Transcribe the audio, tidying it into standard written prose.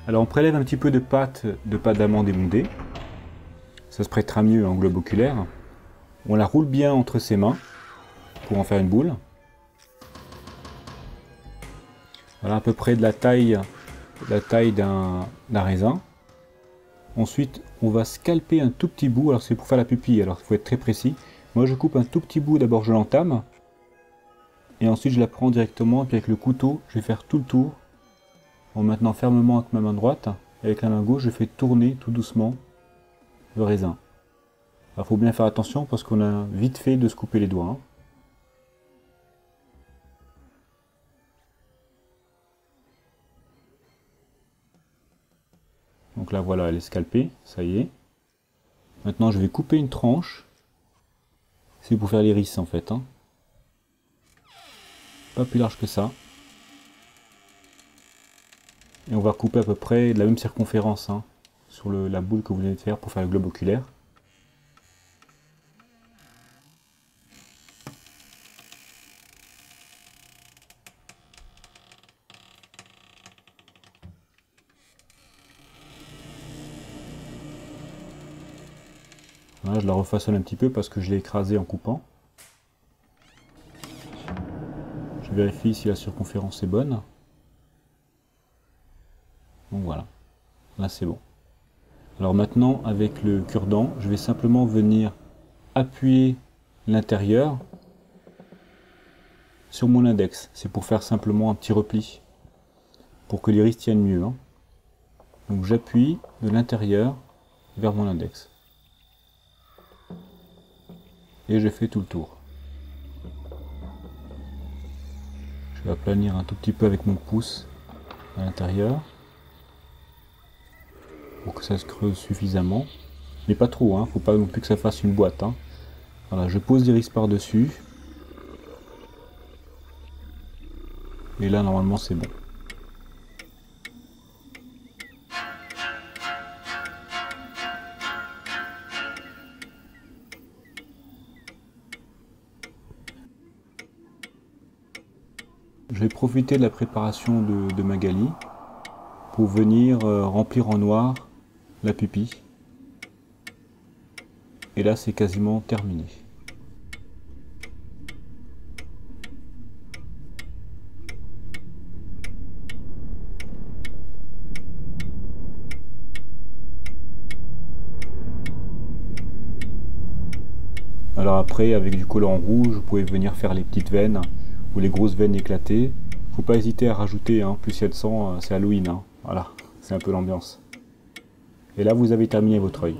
Alors on prélève un petit peu de pâte d'amande émondée. Ça se prêtera mieux en globe oculaire. On la roule bien entre ses mains pour en faire une boule. Voilà à peu près de la taille d'un raisin. Ensuite, on va scalper un tout petit bout. Alors c'est pour faire la pupille, alors il faut être très précis. Moi je coupe un tout petit bout, d'abord je l'entame. Et ensuite je la prends directement, et puis avec le couteau, je vais faire tout le tour. En maintenant fermement avec ma main droite. Et avec la main gauche, je fais tourner tout doucement le raisin. Il faut bien faire attention parce qu'on a vite fait de se couper les doigts. Donc là voilà, elle est scalpée, ça y est. Maintenant je vais couper une tranche. C'est pour faire l'iris en fait. Pas plus large que ça. Et on va couper à peu près de la même circonférence sur la boule que vous venez de faire pour faire le globe oculaire. Voilà, je la refaçonne un petit peu parce que je l'ai écrasé en coupant. Je vérifie si la circonférence est bonne. Donc voilà, là c'est bon. Alors maintenant, avec le cure-dent, je vais simplement venir appuyer l'intérieur sur mon index. C'est pour faire simplement un petit repli, pour que l'iris tienne mieux. Donc j'appuie de l'intérieur vers mon index. Et je fais tout le tour. Je vais aplanir un tout petit peu avec mon pouce à l'intérieur, pour que ça se creuse suffisamment. Mais pas trop, faut pas non plus que ça fasse une boîte. Voilà, je pose l'iris par-dessus. Et là, normalement, c'est bon. Je vais profiter de la préparation de Magali pour venir remplir en noir la pupille. Et là, c'est quasiment terminé. Alors après, avec du collant rouge, vous pouvez venir faire les petites veines ou les grosses veines éclatées. Faut pas hésiter à rajouter, plus il y a de sang, c'est Halloween. Voilà, c'est un peu l'ambiance. Et là, vous avez terminé votre œil.